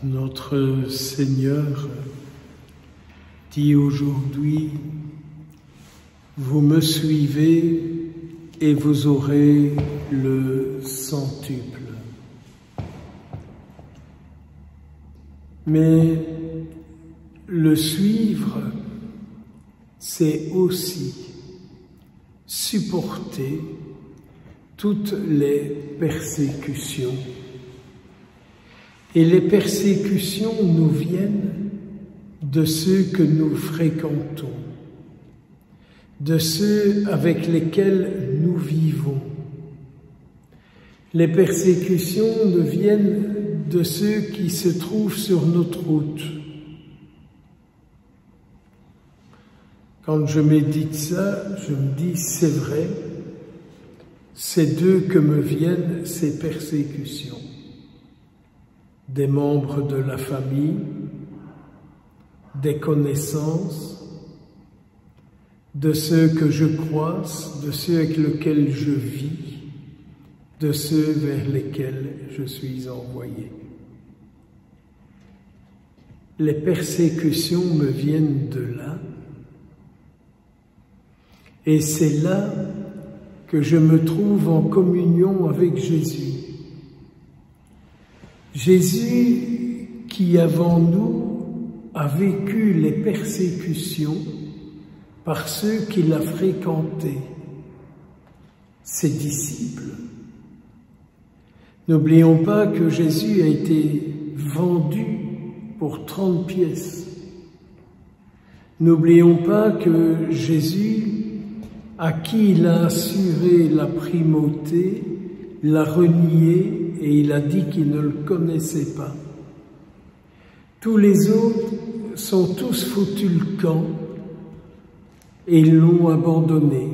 Notre Seigneur dit aujourd'hui, vous me suivez et vous aurez le centuple. Mais le suivre, c'est aussi supporter toutes les persécutions. Et les persécutions nous viennent de ceux que nous fréquentons, de ceux avec lesquels nous vivons. Les persécutions nous viennent de ceux qui se trouvent sur notre route. Quand je médite ça, je me dis, c'est vrai, c'est d'eux que me viennent ces persécutions. Des membres de la famille, des connaissances, de ceux que je croise, de ceux avec lesquels je vis, de ceux vers lesquels je suis envoyé. Les persécutions me viennent de là, et c'est là que je me trouve en communion avec Jésus. Jésus qui, avant nous, a vécu les persécutions par ceux qu'il a fréquentés, ses disciples. N'oublions pas que Jésus a été vendu pour 30 pièces. N'oublions pas que Jésus, à qui il a assuré la primauté, l'a renié et il a dit qu'il ne le connaissait pas. Tous les autres sont tous foutus le camp et ils l'ont abandonné.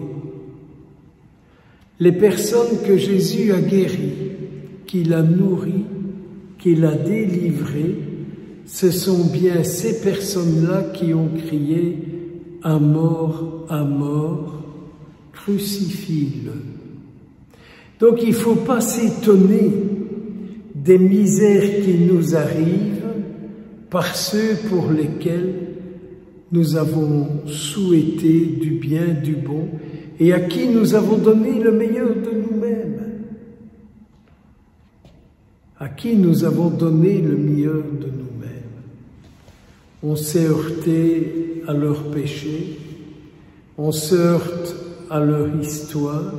Les personnes que Jésus a guéries, qu'il a nourries, qu'il a délivrées, ce sont bien ces personnes-là qui ont crié « à mort, crucifie-le ». Donc il ne faut pas s'étonner des misères qui nous arrivent par ceux pour lesquels nous avons souhaité du bien, du bon, et à qui nous avons donné le meilleur de nous-mêmes. À qui nous avons donné le meilleur de nous-mêmes. On s'est heurté à leurs péchés, on se heurte à leur histoire,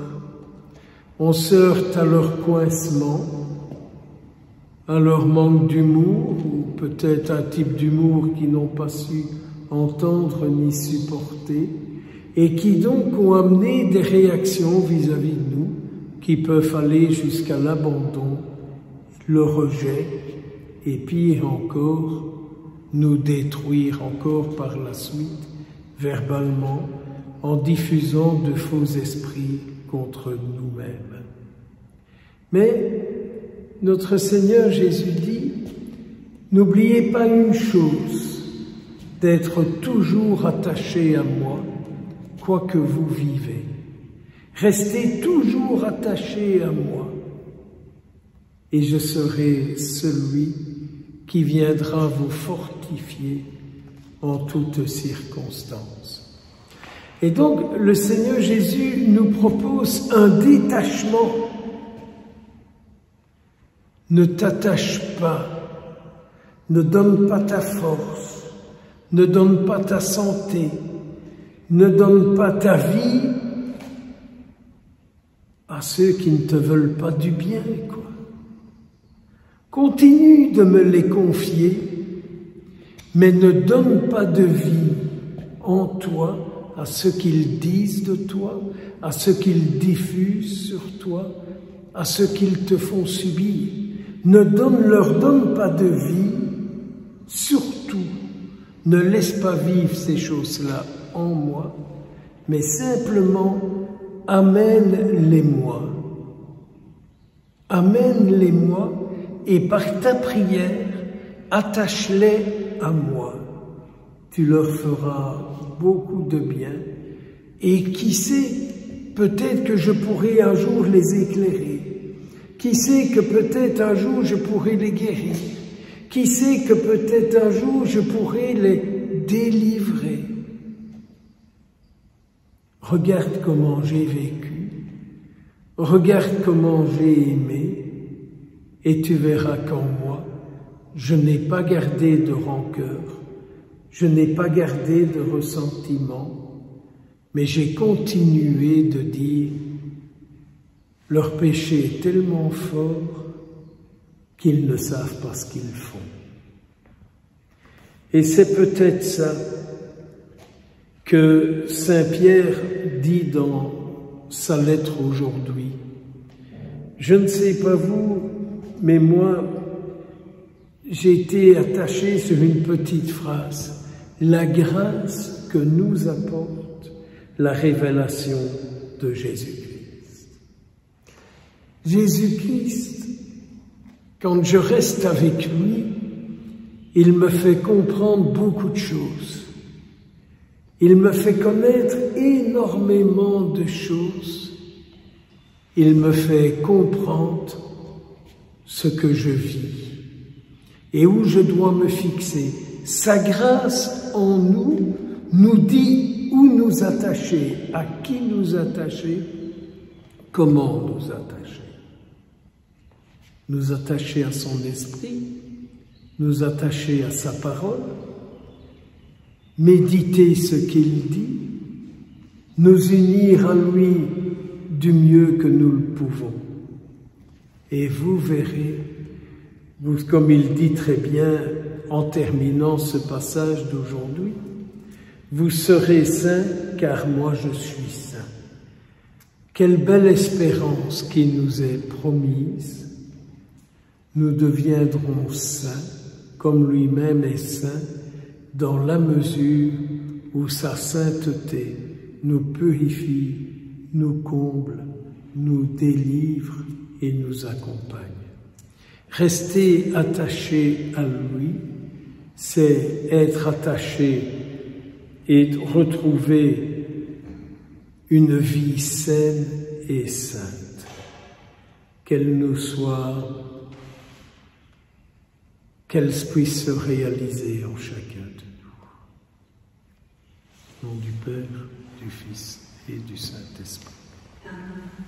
on se heurte à leur coincement, à leur manque d'humour, ou peut-être un type d'humour qu'ils n'ont pas su entendre ni supporter, et qui donc ont amené des réactions vis-à-vis de nous, qui peuvent aller jusqu'à l'abandon, le rejet, et pire encore, nous détruire encore par la suite, verbalement, en diffusant de faux esprits contre nous-mêmes. Mais notre Seigneur Jésus dit, n'oubliez pas une chose, d'être toujours attaché à moi, quoi que vous vivez. Restez toujours attaché à moi, et je serai celui qui viendra vous fortifier en toutes circonstances. Et donc, le Seigneur Jésus nous propose un détachement. Ne t'attache pas, ne donne pas ta force, ne donne pas ta santé, ne donne pas ta vie à ceux qui ne te veulent pas du bien, quoi. Continue de me les confier, mais ne donne pas de vie en toi à ce qu'ils disent de toi, à ce qu'ils diffusent sur toi, à ce qu'ils te font subir. Leur donne pas de vie, surtout, ne laisse pas vivre ces choses-là en moi, mais simplement amène-les-moi. Amène-les-moi et par ta prière, attache-les à moi. Tu leur feras beaucoup de bien et qui sait, peut-être que je pourrai un jour les éclairer. Qui sait que peut-être un jour je pourrai les guérir. Qui sait que peut-être un jour je pourrai les délivrer. Regarde comment j'ai vécu, regarde comment j'ai aimé, et tu verras qu'en moi, je n'ai pas gardé de rancœur, je n'ai pas gardé de ressentiment, mais j'ai continué de dire, leur péché est tellement fort qu'ils ne savent pas ce qu'ils font. Et c'est peut-être ça que Saint Pierre dit dans sa lettre aujourd'hui. Je ne sais pas vous, mais moi, j'ai été attaché sur une petite phrase. La grâce que nous apporte la révélation de Jésus-Christ. Jésus-Christ, quand je reste avec lui, il me fait comprendre beaucoup de choses. Il me fait connaître énormément de choses. Il me fait comprendre ce que je vis et où je dois me fixer. Sa grâce en nous nous dit où nous attacher, à qui nous attacher, comment nous attacher. Nous attacher à son esprit, nous attacher à sa parole, méditer ce qu'il dit, nous unir à lui du mieux que nous le pouvons. Et vous verrez, comme il dit très bien en terminant ce passage d'aujourd'hui, vous serez saints car moi je suis saint. Quelle belle espérance qui nous est promise. Nous deviendrons saints comme lui-même est saint dans la mesure où sa sainteté nous purifie, nous comble, nous délivre et nous accompagne. Rester attaché à lui, c'est être attaché et retrouver une vie saine et sainte. Qu'elle nous soit, qu'elle puisse se réaliser en chacun de nous. Au nom du Père, du Fils et du Saint-Esprit. Amen.